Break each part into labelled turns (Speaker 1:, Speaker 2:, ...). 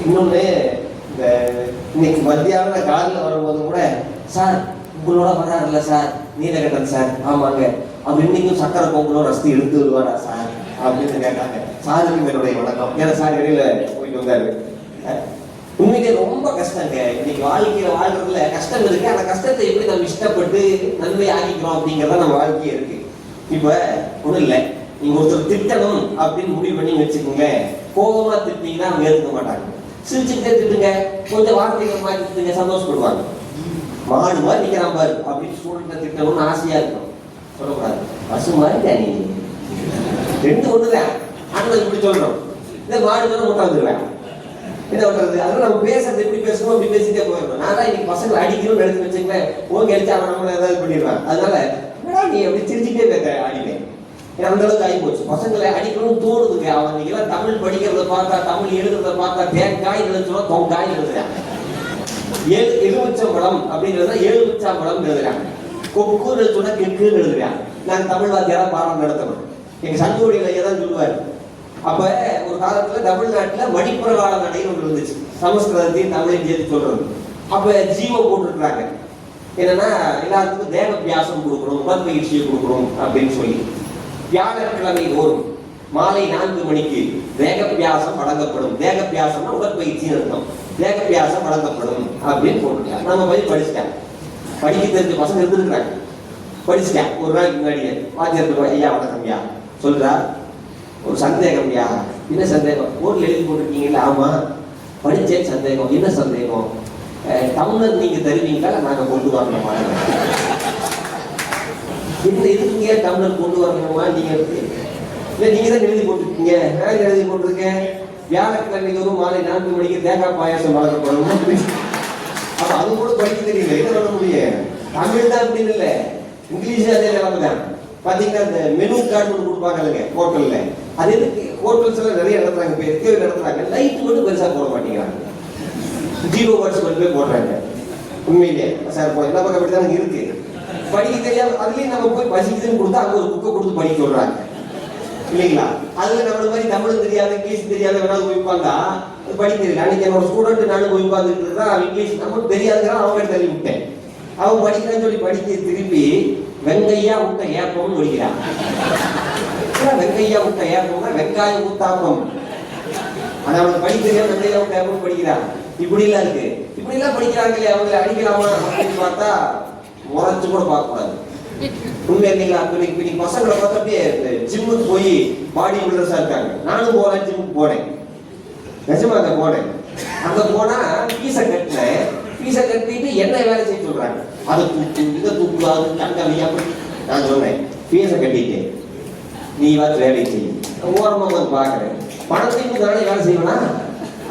Speaker 1: இன்னொன்று, இந்த இன்னைக்கு மத்தியானம் காலில் வரும்போது கூட, சார் உங்களோட வர்றாருல்ல சார் நீலகண்டன் சார், ஆமாங்க, அவர் இன்னைக்கும் சக்கரை பொங்கலோ ரஸ்தி எடுத்து வருவாரா சார் அப்படின்னு கேட்டாங்க. சாருக்கு என்னுடைய வணக்கம். ஏன்னா சார் இடையில போயிட்டு வந்தாரு. உண்மையிலே ரொம்ப கஷ்டங்க. இன்னைக்கு வாழ்க்கையில வாழ்றதுல கஷ்டம் இருக்கு. அந்த கஷ்டத்தை எப்படி நம்ம இஷ்டப்பட்டு நன்மை ஆகிக்கிறோம் அப்படிங்கிறத நம்ம வாழ்க்கையே இருக்கு. இப்ப ஒண்ணும் இல்லை, நீங்க ஒருத்தர் திட்டணும் அப்படின்னு முடிவு பண்ணி வச்சுக்கோங்க. கோபமா திட்டிங்கன்னா அவங்க ஏற்றுக்க மாட்டாங்க. சிரிச்சுக்கிட்டே திட்டுங்க, கொஞ்சம் வார்த்தைகள் மாற்றி திட்டுங்க, சந்தோஷப்படுவாங்க. மாடு மாதிரி நிற்கிறான் பாரு அப்படின்னு ஸ்டூடெண்ட்டை திட்டணும்னு ஆசையா இருக்கும். சொல்லக்கூடாது, பசு மாதிரி தனி ரெண்டு ஒண்ணுதான். ஆனால் இப்படி சொல்றோம், இந்த மாடு தானே முட்டை வந்துருவேன், என்ன பண்றது? அதனால நம்ம பேசுறது எப்படி பேசணும் அப்படி பேசிட்டே போயிடணும். நான் தான் இன்னைக்கு பசங்களை அடிக்கணும்னு எடுத்து வச்சுங்களேன், ஓகே அடிச்சு அவன் நம்மளை ஏதாவது பண்ணிடுவான். அதனால நீ அப்படி சிரிச்சுட்டே பேச அடிப்பேன். அந்த அளவுக்கு ஆகி போச்சு. பசங்களை அடிக்கணும்னு தோணுதுங்க. அவன் இன்னைக்கு தமிழ் படிக்கிறத பார்த்தா, தமிழ் எழுதுறத பார்த்தா, தேங்காய் எழுதுறோம், தொங்காய் எழுதுறான். எலுமிச்சம்பழம் அப்படிங்கிறத எலுமிச்சம்பழம் எழுதுறாங்க. கொக்குன்னு சொன்னா கெக்குன்னு எழுதுறான். நான் தமிழ் வாத்தியாரா பாடம் நடத்தணும். எங்க சங்கோடியில ஏதாவது சொல்லுவாரு. அப்ப ஒரு காலத்துல தமிழ்நாட்டுல மணிப்புரகால நடைன்னு ஒன்று இருந்துச்சு, சமஸ்கிருதத்தையும் தமிழையும் சேர்த்து சொல்றது. அப்ப ஜீவம் போட்டுருக்காங்க, என்னன்னா எல்லாத்துக்கும் தேவ பியாசம் கொடுக்கணும், உடற்பயிற்சியை கொடுக்கணும் அப்படின்னு சொல்லி. வியாழக்கிழமை தோறும் மாலை 4 மணிக்கு தேகப்பியாசம் வழங்கப்படும். தேகப்பியாசம்னா உடற்பயிற்சின்னு அர்த்தம். தேகப்பியாசம் வழங்கப்படும் அப்படின்னு போட்டுருக்காங்க. நம்ம போய் படிச்சுட்டேன். படிக்க தெரிஞ்ச பசங்க இருந்துருக்குறாங்க. படிச்சுட்டேன். ஒரு நாளைக்கு முன்னாடியே வாத்தியார், ஐயா வணக்கம் ஐயா, சொல்றா ஒரு சந்தேகம் ஐயா. என்ன சந்தேகம்? போர்டில் எழுதி போட்டிருக்கீங்கல்ல? ஆமா, படிச்சேன். சந்தேகம் என்ன சந்தேகம்? டம்ளர் நீங்க தருவீங்களா நாங்க கொண்டு வரணுமா? இந்த இதுக்கு டம்ளர் கொண்டு வரணுமா? நீங்க இல்லை, நீங்க தான் எழுதி போட்டிருக்கீங்க. நான் எழுதி போட்டிருக்கேன், வியாழக்கிழமை தோறும் மாலை 4 மணிக்கு தேங்காய் பாயாசம் வழங்கப்படும். அப்ப அது கூட படிக்க தெரியல, என்ன பண்ண முடியும்? தமிழ் தான் அப்படின்னு இல்லை, இங்கிலீஷ் அதே நிலைமை தான். பாத்தீங்கன்னா இந்த மெனு கார்டு ஒன்று கொடுப்பாங்க இல்லைங்க ஹோட்டல்ல. அது எதுக்கு? ஹோட்டல்ஸ் எல்லாம் நிறைய நடத்துறாங்க, இப்போ எதுக்கே நடத்துறாங்க, லைட் மட்டும் பெருசா போட மாட்டேங்கிறாங்க, 0 வாட்ஸ் மட்டும் போய் போடுறாங்க. உண்மையிலே சார் எல்லா பக்கம் அப்படிதான் இருக்கு. படிக்க தெரியாம அதுலயும் நம்ம போய் பசிக்குதுன்னு கொடுத்தா அங்க ஒரு புக்கை கொடுத்து படிக்க சொல்றாங்க இல்லைங்களா? அதுல நம்மள மாதிரி தமிழும் தெரியாது, இங்கிலீஷ் தெரியாத வேணாலும் போய் உட்காந்தா அது படிக்க தெரியல. அன்னைக்கு என்னோட ஸ்டூடெண்ட் நானும் போய் உட்காந்துட்டு இருக்கா, இங்கிலீஷ் நமக்கு தெரியாதுங்கிறான், அவங்க தள்ளி விட்டேன். அவன் படிக்கிறான்னு சொல்லி படிக்க திருப்பி வெங்கையா முட்டை ஏப்பம்னு படிக்கிறான். வெங்கையா முட்டை ஏப்பம்னா வெங்காயம் ஊத்தாப்பம். ஆனா அவனுக்கு படிக்க தெரியாது, வெங்கையா முட்டை ஏப்பம் படிக்கிறான். இப்படி எல்லாம் இருக்கு. இப்படி எல்லாம் படிக்கிறாங்களே, அவங்களை அடிக்கலாமா அப்படின்னு பார்த்தா முறைச்சு கூட பார்க்க கூடாது. உண்மை இல்லைங்களா? இன்னைக்கு பசங்களை பார்த்தப்பே ஜிம்முக்கு போய் பாடி பில்டர்ஸா இருக்காங்க. நானும் போறேன், ஜிம்முக்கு போனேன், நிஜமா அங்க போனேன். அங்க போனா பீஸை கட்டினேன். பீஸை கட்டிட்டு என்ன வேலை செய்ய சொல்றாங்க, அதை தூக்கு, இதை தூக்கு, அது கண்டவையா. நான் சொன்னேன், பீஸை கட்டிட்டு நீ பார்த்து வேலை செய்யும். ஓரமா வந்து பாக்குறேன், பணத்தையும் தானே வேலை செய்யணும்னா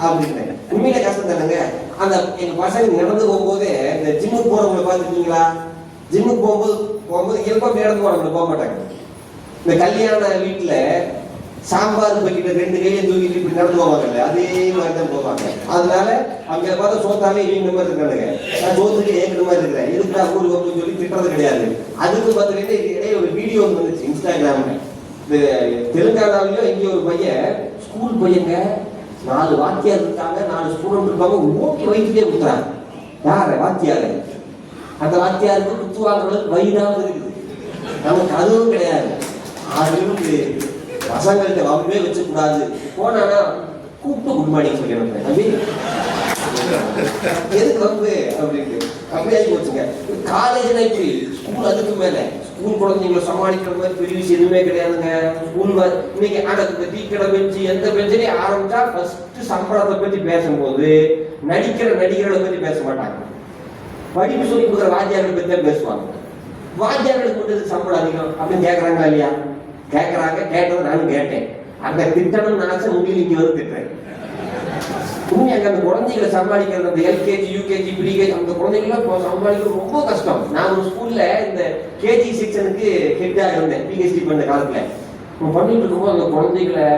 Speaker 1: அப்படின்னு. உண்மையில கஷ்டம் தானுங்க. அந்த எங்க பசங்க நடந்து போகும்போது இந்த ஜிம்முக்கு போறவங்களை பார்த்துருக்கீங்களா? ஜிம்முக்கு போகும்போது இயல்பா நடந்து போறவங்களை போக மாட்டாங்க. இந்த கல்யாண வீட்டுல சாம்பார் பக்கிட்ட 2 கையில தூக்கிட்டு இப்படி நடந்து போவாங்கல்ல, அதே மாதிரி தான் போவாங்க. அதனால அங்க பார்த்தா சோத்தாலே இவங்க மாதிரி இருக்கானுங்க, நான் சோத்துக்கு ஏற்கிற மாதிரி இருக்கிறேன், இருக்குடா ஊருக்கு அப்படின்னு சொல்லி திட்டுறது கிடையாது. அதுக்கு பார்த்துக்கிட்டு இடையே ஒரு வீடியோ வந்துச்சு இன்ஸ்டாகிராம்ல. இந்த தெலுங்கானாவிலயோ இங்கே ஒரு பையன், ஸ்கூல் பையங்க, 4 வாத்தியார் இருக்காங்க, 4 ஸ்டூடெண்ட் இருக்காங்க, ஓகே வைத்துட்டே கொடுக்குறாங்க. யாரு? வாத்தியாரு. அந்த வாத்தியாருக்கு குத்து வாங்குறதுக்கு வயிறாவது இருக்குது, நமக்கு அதுவும் கிடையாது. அது பசங்கள்கிட்ட வம்பே வச்சுக்கூடாது. போனா கூப்பிட்டு குட் மார்னிங் சொல்லிடுறேன், தம்பி எதுக்கு வம்பு அப்படின்னு. அப்படி ஆகி போச்சுங்க. காலேஜ்ல இப்படி, ஸ்கூல் அதுக்கு மேல. ஸ்கூல் குழந்தைங்களை சமாளிக்கிற மாதிரி பெரிய விஷயம் எதுவுமே கிடையாதுங்க. ஸ்கூல் இன்னைக்கு அந்த டீ கடை பெஞ்சு எந்த பெஞ்சிலே ஆரம்பிச்சா ஃபர்ஸ்ட் சம்பளத்தை பத்தி பேசும்போது நடிக்கிறதை பத்தி பேச மாட்டாங்க. படிப்பு சொல்லி கொடுக்குற வாத்தியார்களை பத்தி தான் பேசுவாங்க. வாத்தியார்களுக்கு மட்டும் சம்பளம் அதிகம் அப்படின்னு கேட்கறாங்களா இல்லையா? கேட்கறாங்க. கேட்டதை நானும் கேட்டேன். அந்த திட்டணும் ஆசை முடியல, இங்க வந்து திட்டுறேன். உண்மையாக அந்த குழந்தைகளை சமாளிக்கிறது, அந்த எல்கேஜி, யூகேஜி, ப்ரீகேஜி, அந்த குழந்தைகள்லாம் சமாளிக்கிறது ரொம்ப கஷ்டம். நான் ஒரு ஸ்கூல்ல இந்த கேஜி செக்ஷனுக்கு ஹெட்டா இருந்தேன், பிஹெச்டி பண்ண காலத்துல. பண்ணிட்டு இருக்கும்போது அந்த குழந்தைகளை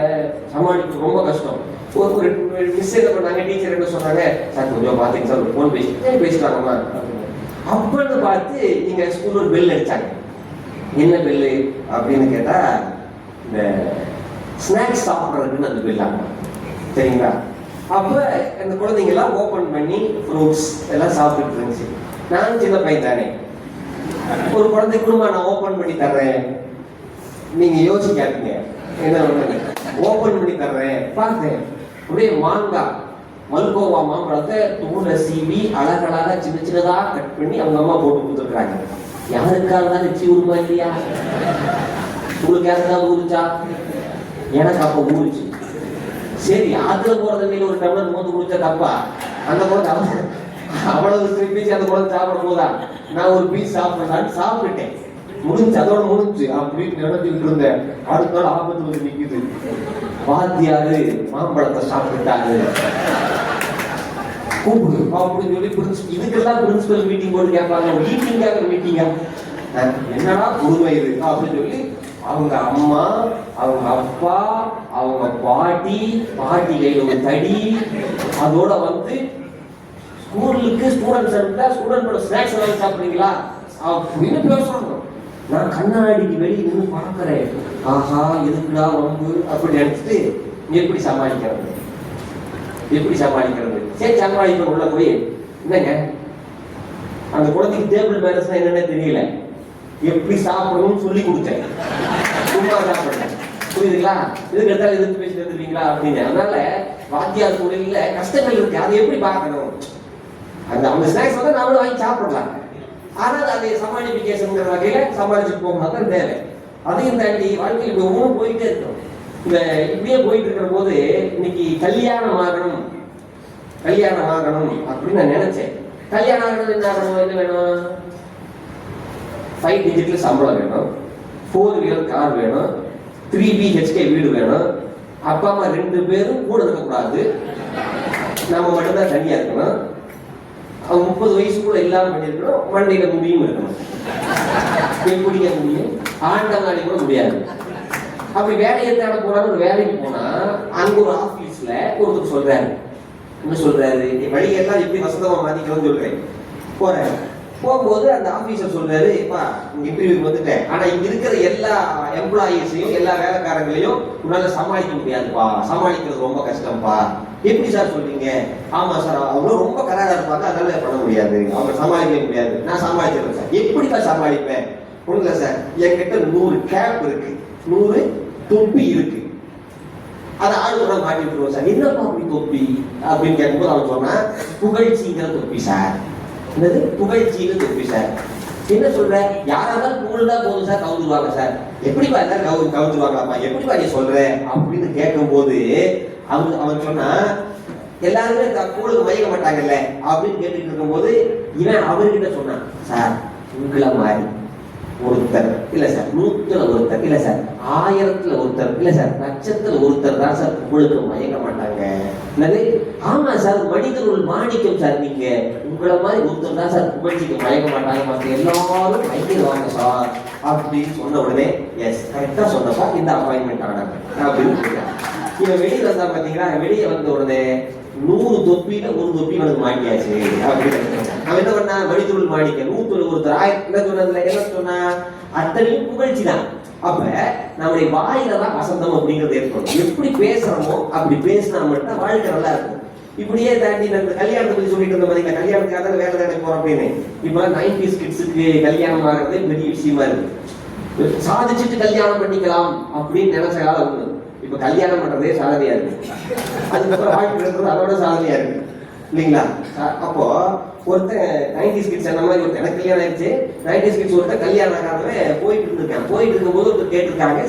Speaker 1: சமாளிக்கிறது ரொம்ப கஷ்டம். ஒரு மிஸ் என்ன பண்ணாங்க, டீச்சர் என்ன சொன்னாங்க, சார் கொஞ்சம் பாத்தீங்க சார், ஒரு போன் பேசிட்டாங்கம்மா. அப்பன்னு பார்த்து நீங்க ஸ்கூல்ல ஒரு பெல் அடிச்சாங்க. என்ன பெல்லு அப்படின்னு கேட்டா, இந்த ஸ்நாக்ஸ் சாப்பிட்றதுக்குன்னு அந்த பெல் ஆகும், சரிங்களா? அப்ப அந்த குழந்தைங்க எல்லாம் ஓபன் பண்ணி ஃப்ரூட்ஸ் எல்லாம் சாப்பிட்டு இருந்துச்சு. நான் சின்ன பையன் தானே, ஒரு குழந்தை குடும்பம் நான் ஓபன் பண்ணி தர்றேன், நீங்க யோசிக்காதீங்க என்ன ஓபன் பண்ணி தர்றேன். பார்த்தேன் அப்படியே மாங்காய் மல்கோவா மாம்பழத்தை தூளை சீவி அழகழகா சின்ன சின்னதா கட் பண்ணி அவங்க அம்மா போட்டு கொடுத்துருக்காங்க. யாருக்காக நிச்சயம் ஊருமா இல்லையா? உங்களுக்கு யாருக்காவது ஊருச்சா? எனக்கு அப்ப ஊருச்சு. சரி, ஆத்துல போற தண்ணியில ஒரு டம்ளர் மோந்து குடிச்சா தப்பா? அந்த குழந்தை அவ்வளவு பீஸ் அந்த குழந்தை சாப்பிடும் போதா நான் ஒரு பீஸ் சாப்பிடலான்னு சாப்பிட்டுட்டேன். முடிஞ்சு, அதோட முடிஞ்சு அப்படின்னு நினைச்சுட்டு இருந்தேன். அடுத்த நாள் ஆபத்து வந்து நிக்குது. வாத்தியாரு மாம்பழத்தை சாப்பிட்டாரு, கூப்பிடு அப்படின்னு சொல்லி பிரின்சிபல், இதுக்கெல்லாம் பிரின்சிபல் மீட்டிங் போட்டு கேட்பாங்க. மீட்டிங்கா என்னடா பொறுமை இது அப்படின்னு சொல்லி அவங்க அம்மா, அவங்க அப்பா, அவங்க பாட்டி கையில ஒரு தடி, அதோட வந்து ஸ்கூலுக்கு ஸ்டூடெண்ட்ஸ் இருந்தா ஸ்டூடெண்டோட ஸ்நாக்ஸ் வாங்கி சாப்பிடுறீங்களா அப்படின்னு பேசுறாங்க. நான் கண்ணாடிக்கு வெளியே நின்று பார்க்கிறேன். ஆஹா, எதுக்குடா வம்பு அப்படி நினைச்சிட்டு எப்படி சமாளிக்கிறது? சரி சமாளிப்ப உள்ள போய் என்னங்க அந்த குழந்தைக்கு டேபிள் மேனர்ஸ் என்னன்னு தெரியல, எப்படி சாப்பிடணும்னு சொல்லி கொடுத்தேன். சும்மா சாப்பிடுறேன், புரியுதுங்களா? இதுக்கு எடுத்தாலும் எதிர்த்து பேசிட்டு வந்துருக்கீங்களா அப்படின்னு. அதனால வாத்தியார் தொழில கஷ்டங்கள் இருக்கு, அதை எப்படி பார்க்கணும்? அந்த ஸ்நாக்ஸ் வந்து நாமளும் வாங்கி சாப்பிடலாம், ஆனால் அதை சமாளிபிகேஷன் வகையில சமாளிச்சுட்டு போகணும் தான் தேவை. அதையும் தாண்டி வாழ்க்கையில் இப்போ ஒவ்வொன்றும் போயிட்டே இருக்கணும். இந்த இப்படியே போயிட்டு இருக்கிற போது இன்னைக்கு கல்யாணம் ஆகணும் அப்படின்னு நான் நினைச்சேன். கல்யாணம் ஆகணும் என்ன ஆகணும்? என்ன வேணும்? 5 டிஜிட்ல சம்பளம் வேணும், 4 வீலர் கார் வேணும், 3 BHK வீடு வேணும், அப்பா அம்மா 2 பேரும் கூட இருக்கக்கூடாது, நம்ம மட்டும்தான் தனியா இருக்கணும், அவங்க 30 வயசுக்குள்ள இல்லாம பண்ணிருக்கணும், மண்டையில முடியும் இருக்கணும். எப்படிங்க முடியும்? ஆண்டவனாடி கூட முடியாது. அப்படி வேலையை தேட போறான்னு ஒரு வேலைக்கு போனா அங்க ஒரு ஆபீஸ்ல ஒருத்தர் சொல்றாரு, என்ன சொல்றாரு, வழியெல்லாம் எப்படி வசதமா மாத்திக்கணும்னு சொல்றேன். போகும்போது அந்த ஆபீசர் சொல்றாரு, இப்பா இன்டர்வியூக்கு வந்துட்டேன், ஆனா இங்க இருக்கிற எல்லா எம்ப்ளாயிஸையும் எல்லா வேலைக்காரங்களையும் உன்னால சமாளிக்க முடியாதுப்பா, சமாளிக்கிறது ரொம்ப கஷ்டம்ப்பா. எப்படி சார் சொல்றீங்க? ஆமா சார், அவங்க ரொம்ப கராரா இருப்பாங்க, அதனால பண்ண முடியாது, அவங்க சமாளிக்க முடியாது. நான் சமாளிச்சிருக்கேன் சார். எப்படிப்பா சமாளிப்பேன்? ஒண்ணு இல்ல சார், என்கிட்ட 100 கேப் இருக்கு, 100 தொப்பி இருக்கு, அதை ஆளுநரா மாட்டி விட்டுருவோம் சார். என்னப்பா அப்படி தொப்பி அப்படின்னு கேட்கும்போது அவன் சொன்னா, புகழ்ச்சிங்கிற தொப்பி சார். என்னது புகழ்ச்சின்னு தொப்பி சார்? என்ன சொல்ற? யாராவது புகழ்ந்தா போதும் சார், கவுந்துருவாங்க சார். எப்படிப்பா எல்லாரும் கவுந்துருவாங்களாப்பா, எப்படிப்பா நீ சொல்ற அப்படின்னு கேட்கும் போது அவன் சொன்னா, எல்லாருமே புகழுக்கு மயங்க மாட்டாங்கல்ல அப்படின்னு கேட்டுட்டு இருக்கும் போது இவன் அவர்கிட்ட சொன்னான், சார் உங்களை மாதிரி ஒருத்தர் இல்ல சார், 100ல ஒருத்தர் இல்ல சார், 1000ல ஒருத்தர் இல்ல சார், 1,00,000ல ஒருத்தர் தான் சார் புகழுக்கு மயங்க மாட்டாங்க. என்னது? ஆமா சார், மனிதர்கள் மாணிக்கம் சார், நீங்க உங்களை மாதிரி ஒருத்தர் தான் சார் புகழ்ச்சிக்கு மயங்க மாட்டாங்க, மற்ற எல்லாரும் மயங்கிடுவாங்க சார் அப்படின்னு சொன்ன உடனே, எஸ் கரெக்டா சொன்னப்பா, இந்த அப்பாயின்மெண்ட் ஆனாங்க அப்படின்னு. இவன் வெளியே வந்தா பாத்தீங்களா, வெளியே வந்த உடனே 100 தொப்பியில 1 தொப்பி எனக்கு மாட்டியாச்சு அப்படின்னு. அவன் என்ன பண்ணா, வழித்தொழில் மாணிக்க 100ல ஒருத்தர் 1000 என்ன சொன்னா, அத்தனையும் புகழ்ச்சி தான். அப்ப நம்முடைய வாயில தான் வசந்தம் அப்படிங்கிறது ஏற்படும். எப்படி பேசுறோமோ அப்படி பேசினா மட்டும் வாழ்க்கை நல்லா இருக்கும். இப்படியே தாண்டி இந்த கல்யாணத்தை பத்தி சொல்லிட்டு இருந்த மாதிரி, கல்யாணத்துக்காக வேலை தேட போறோம் அப்படின்னு. இப்ப 90s கிட்ஸுக்கு கல்யாணம் ஆகிறது பெரிய விஷயமா இருக்கு. சாதிச்சுட்டு கல்யாணம் பண்ணிக்கலாம் அப்படின்னு நினைச்ச காலம் ஒண்ணு. இப்ப கல்யாணம் பண்றதே சாதனையா இருக்கு, அதுக்கப்புறம் வாழ்க்கை இருக்கிறது அதோட சாதனையா இருக்கு இல்லைங்களா? அப்போ ஒருத்தன் 90s கிட்ஸ் அந்த மாதிரி ஒருத்தர், எனக்கு கல்யாணம் ஆயிடுச்சு, 90s கிட்ஸ் ஒருத்தர் கல்யாணம் ஆகாதவன் போயிட்டு இருக்கும் போது ஒருத்தர் கேட்டிருக்காங்க,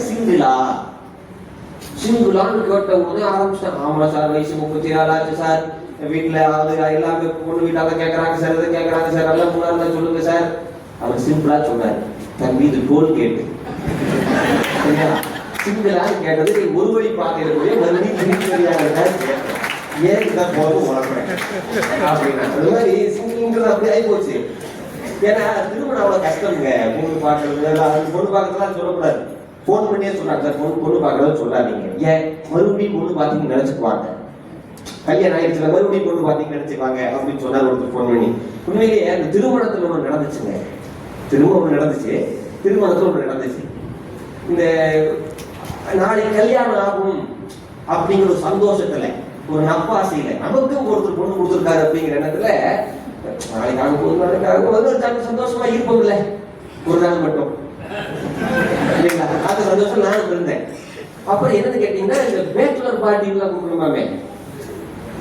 Speaker 1: சிங்கிளான்னு கேட்ட உடனே ஆரம்பிச்சிட்டாங்க. ஆமா சார், வயசு 34 ஆச்சு சார், வீட்டுல அது எல்லாமே பொண்ணு வீட்டால கேட்கறாங்க சார், இதை கேட்கறாங்க சார், நல்லா முன்னாடி சொல்லுங்க சார். அவர் சிம்பிளா சொன்னார், தம்பி இது டோல் கேட்டு சிங்கிளான்னு கேட்டது நீ ஒரு வழி பாதையில போய் மறுபடியும் ஏற்குதான் போதும் வளர்க்குறேன் அப்படின்னா. அது மாதிரி சிங்கிள்ன்றது அப்படி ஆகி போச்சு. ஏன்னா திருமணம் அவ்வளவு கஷ்டம்ங்க. பொண்ணு பார்க்கறது, பொண்ணு பார்க்கறதுலாம் சொல்லக்கூடாது, போன் பண்ணியே சொன்னாங்க சார், பொண்ணு பார்க்கறதுன்னு சொல்லாதீங்க. ஏன் மறுபடியும் பொண்ணு பார்த்தீங்கன்னு நினைச்சுக்குவாங்க, கல்யாணம் ஆயிடுச்சுல மறுபடியும் பொண்ணு பார்த்தீங்கன்னு நினைச்சுப்பாங்க அப்படின்னு சொன்னார் ஒருத்தர் போன் பண்ணி. உண்மையிலேயே அந்த திருமணத்துல ஒண்ணு நடந்துச்சுங்க, திருமணத்துல ஒண்ணு நடந்துச்சு. இந்த நாளைக்கு கல்யாணம் ஆகும் அப்படிங்கிற ஒரு சந்தோஷத்துல ஒரு நப்பாசையில நமக்கும் ஒருத்தர் பொண்ணு கொடுத்துருக்காரு அப்படிங்கிற எண்ணத்துல நாளைக்காக ஒரு சந்தோஷமா இருப்போம்ல ஒரு நாள் மட்டும் இல்லைங்களா? அது சந்தோஷம் நானும் இருந்தேன். அப்புறம் என்னன்னு கேட்டீங்கன்னா இந்த பேச்சுலர் பார்ட்டிலாம் கூப்பிடணுமாமே,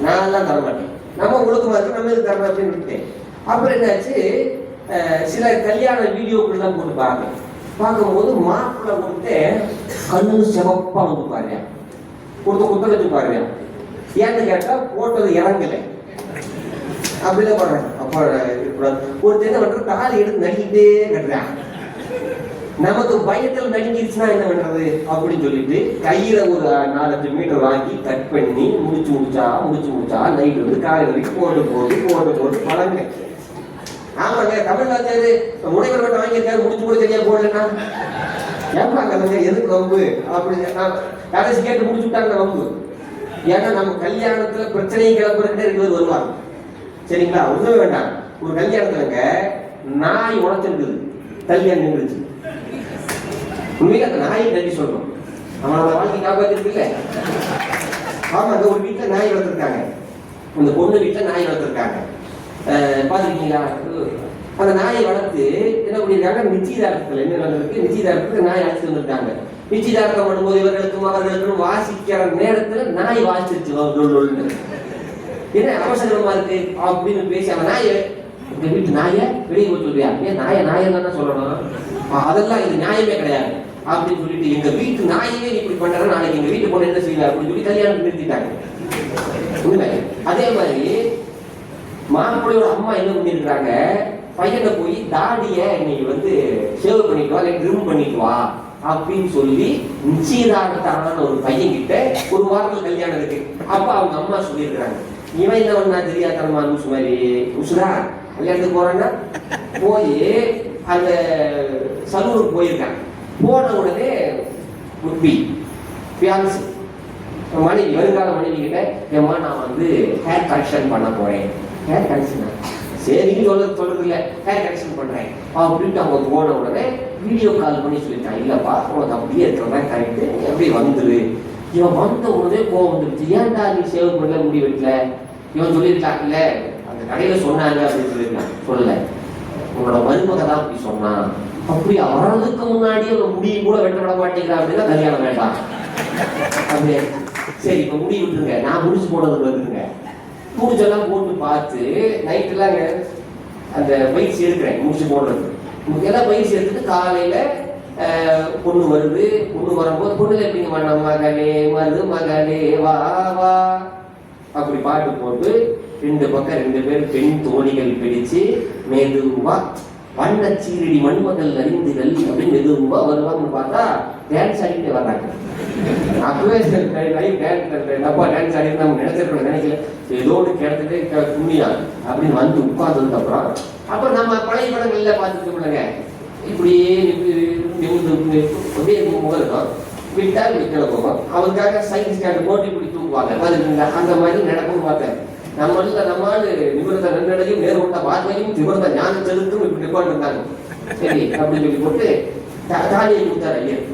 Speaker 1: நான் எல்லாம் தரமாட்டேன், நம்ம உங்களுக்கு மாதிரி நம்ம இது தரணும் அப்படின்னு விட்டேன். அப்புறம் என்னாச்சு, சில கல்யாண வீடியோக்கள்லாம் போட்டு பார்க்கும்போது மாப்பிள்ளை கொடுத்து கண்ணு சிவப்பா வந்து பாருங்க, கொடுத்த குத்தகத்து பாருங்க. ஏன்னு கேட்டா போட்டது இறங்கலை அப்படிதான் பாருங்க. அப்ப ஒரு தென்னை வந்து தாலி எடுத்து நடிக்கிட்டே கட்டுறான். நமக்கு பயத்தில் நடுங்கிருச்சுன்னா என்ன பண்றது அப்படின்னு சொல்லிட்டு கையில ஒரு 4-5 மீட்டர் வாங்கி கட் பண்ணி முடிச்சு முடிச்சா நைட்டு வந்து காலை வரைக்கும் போட்டு பழங்க. ஆமாங்க, தமிழ்நாட்டு முனைவர் மட்டும் வாங்கியிருக்காரு, முடிச்சு கூட சரியா போடலன்னா ஏப்பாங்க எதுக்கு வம்பு அப்படின்னு கடைசி கேட்டு முடிச்சு விட்டாங்க வம்பு. ஏன்னா நம்ம கல்யாணத்துல பிரச்சனையை கிளப்புறதுக்கு 2 பேர் வருவாங்க. சரிங்களா? ஒண்ணுமே வேண்டாம். ஒரு கல்யாணத்துலங்க நாய் உழைச்சிருக்குது, கல்யாணம் நின்றுச்சு. உண்மையில அந்த நாயை நன்றி சொல்லணும், அவனோட வாழ்க்கை காப்பாத்திருக்குல்ல. ஆமாங்க, ஒரு வீட்டுல நாய் வளர்த்துருக்காங்க, அந்த பொண்ணு வீட்டுல நாய் வளர்த்துருக்காங்க. பாத்துருக்கீங்களா? அந்த நாயை வளர்த்து என்ன பண்ணிருக்காங்க, நிச்சயதார்த்தத்துல என்ன நடந்திருக்கு, நிச்சயதார்த்தத்துக்கு நாய் அழைச்சிட்டு வந்திருக்காங்க. நிச்சயதார்த்தம் பண்ணும்போது இவர்களுக்கும் அவர்களுக்கும் வாசிக்கிற நேரத்துல நாய் வாசிச்சிருச்சு. என்ன அவசரமா இருக்கு அப்படின்னு பேசி அவன் நாய இந்த வீட்டு நாய வெளியே போய் சொல்றியா, ஏன் நாயன்னு தானே சொல்லணும், அதெல்லாம் இது நியாயமே கிடையாது அப்படின்னு சொல்லிட்டு எங்க வீட்டு நாயவே இப்படி பண்ற, நாளைக்கு எங்க வீட்டு போன என்ன செய்யல அப்படின்னு சொல்லி கல்யாணம் நிறுத்திட்டாங்க. உண்மை. அதே மாதிரி மாப்பிள்ளையோட அம்மா என்ன பண்ணிருக்காங்க, பையனை போய் தாடிய இன்னைக்கு வந்து சேவ் பண்ணிட்டு வா, ட்ரிம் பண்ணிட்டு வா அப்படின்னு சொல்லி நிச்சயதார்த்தமான ஒரு பையன் கிட்ட ஒரு வாரத்தில் கல்யாணம் இருக்கு. அப்ப அவங்க அம்மா சொல்லியிருக்கிறாங்க, இவன் என்ன பண்ணா தெரியாதனமா லூசு மாதிரி லூசுடா கல்யாணத்துக்கு போறான்னா போய் அந்த சலூனுக்கு போயிருக்காங்க. போன உடனே மனைவி வருங்கால மனைவி கிட்ட, ஏமா நான் வந்து ஹேர் கரெக்ஷன் பண்ண போறேன். ஹேர் கரெக்ஷனா? சரின்னு சொல்றது இல்லை, ஹேர் கரெக்ஷன் பண்றேன் அப்படின்ட்டு அவங்க போன உடனே வீடியோ கால் பண்ணி சொல்லிட்டான், இல்லப்பா உனக்கு அப்படியே இருக்கிறதா கரெக்டு, எப்படி வந்துரு. இவன் வந்த உடனே கோவம் வந்துருச்சு, ஏன்டா நீ சேவ் பண்ணல, முடி வெட்டல. இவன் சொல்லியிருக்கான், இல்ல அந்த கடையில சொன்னாங்க அப்படின்னு சொல்லியிருக்கான். சொல்லல, உங்களோட மருமக தான் அப்படி சொன்னான். அப்படி அவர்களுக்கு முன்னாடி அவங்க முடியும் கூட வெட்ட விட மாட்டேங்கிறா அப்படின்னா கல்யாணம் வேண்டாம் அப்படியே. சரி இப்ப முடி விட்டுருங்க, நான் முடிச்சு போனதுக்கு வந்துருங்க. முடிச்செல்லாம் போட்டு பார்த்து நைட்டுலாம் அந்த பயிற்சி எடுக்கிறேன், முடிச்சு போடுறது எல்லாம் பயிற்சி எடுத்துட்டு காலையில பொண்ணு வருது. பொண்ணு வரும்போது பொண்ணுல எப்படிங்க பண்ண, மகனே வருது மகனே வா வா அப்படி பாட்டு போட்டு 2 பக்கம் 2 பேர் பெண் தோணிகள் பிடிச்சு மெதுவா வண்ண சீரடி மண்மகள் அறிந்துகள் அப்படின்னு மெதுவா வருவாங்கன்னு பார்த்தா டான்ஸ் ஆடிட்டு வர்றாங்க. அப்பவே அப்பா டான்ஸ் ஆடி நம்ம நினைச்சிருக்கோம், நினைக்கல ஏதோ ஒன்று கேட்டுட்டு துணியா அப்படின்னு வந்து உட்கார்ந்ததுக்கு அப்புறம் நம்ம பழைய படங்கள்ல பார்த்துட்டு பிள்ளைங்க இப்படியே அப்படியே முகம் விட்டா விட்டல போகும். அவருக்காக சைக்கிள் ஸ்டாண்ட் போட்டு இப்படி தூக்குவாங்க, பாத்துக்கிட்டீங்களா? அந்த மாதிரி நடக்கும் பார்த்தேன். நம்மால் நிபுணத்தை நன்னடையும் நேர்கொண்ட பார்வையும் நிபுணத்தை ஞான செலுத்தும் இப்படி நிப்பாட்டு இருந்தாங்க. சரி அப்படின்னு சொல்லி போட்டு தாலியை கொடுத்தாரு ஐயர்.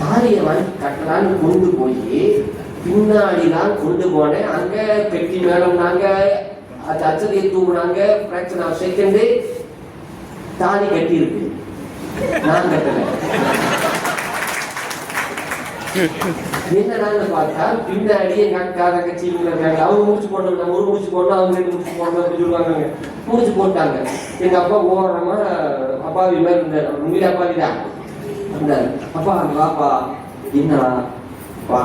Speaker 1: தாலியை வாங்கி கட்டலான்னு கொண்டு போய் பின்னாடிதான் கொண்டு போனேன். அங்க பெட்டி மேடம் நாங்க அச்சதையை தூக்குனாங்க. ஃபிராக்ஷன் ஆஃப் செகண்ட் தாலி கட்டி இருக்கு, நான் கட்டல. என்னடான்னு பார்த்தா பின்னாடி எங்க அக்கா தங்கச்சி இருக்காங்க, அவங்க முடிச்சு போட்டோம், நம்ம ஒரு முடிச்சு போட்டோம், அவங்க 2 முடிச்சு போட்டோம் அப்படின்னு சொல்லுவாங்க. முடிச்சு போட்டாங்க. எங்க அப்பா ஓரமா அப்பாவி மாதிரி இருந்தார், உண்மையில அப்பாவிதான் இருந்தாரு. அப்பா அங்க வாப்பா, என்னடா பா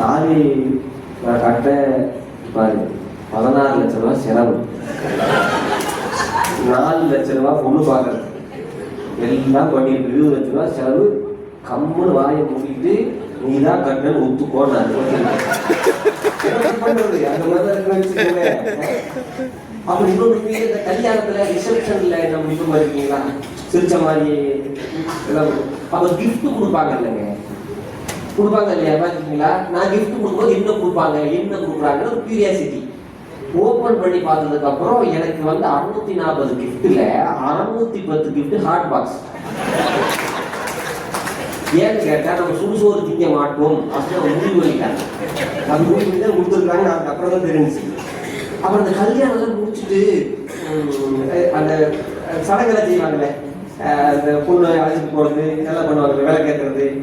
Speaker 1: தாலி கட்ட பாரு, 14 லட்சம் ரூபாய் செலவு, 4 லட்சம் ரூபாய் பொண்ணு பாக்குறது, எல்லாம் பண்ணிட்டு 20 லட்சம் ரூபாய் செலவு. கம்முன்னு வாயை மூடிட்டு நீதான் கட்டணம் ஒத்துக்கோன்னு அப்படி இன்னொரு இந்த கல்யாணத்துல ரிசப்ஷன்ல நம்ம நிற்கும் இருக்கீங்களா, சிரிச்ச மாதிரி அப்ப கிஃப்ட் கொடுப்பாங்க இல்லைங்க, கொடுப்பாங்க இல்லையா? பாத்துக்கீங்களா? நான் கிஃப்ட் கொடுக்கும்போது என்ன கொடுப்பாங்க, என்ன கொடுக்குறாங்கன்னு ஒரு கியூரியாசிட்டி. ஓபன் பண்ணி பார்த்ததுக்கு அப்புறம் எனக்கு வந்து 640 கிஃப்ட்ல 610 கிஃப்ட் ஹாட் பாக்ஸ். ஏன்னு கேட்டா நம்ம சுடுசோறு திங்க மாட்டோம் அப்படின்னு அவங்க முடிவு பண்ணிட்டாங்க. அது முடிவு பண்ணி தான் கொடுத்துருக்காங்க. அதுக்கு அப்புறம் தான் தெரிஞ்சு. அப்புறம் அந்த கல்யாணம் எல்லாம் முடிச்சுட்டு அந்த சடங்கெல்லாம் செய்வாங்கல்ல, அந்த பொண்ணு அழைச்சிட்டு போறது இதெல்லாம் பண்ணுவாங்க.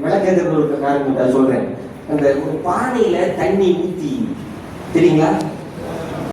Speaker 1: விளக்கேற்றுறது ஒரு காரணம் சொல்றேன். அந்த ஒரு பானையில தண்ணி ஊத்தி தெரியுங்களா,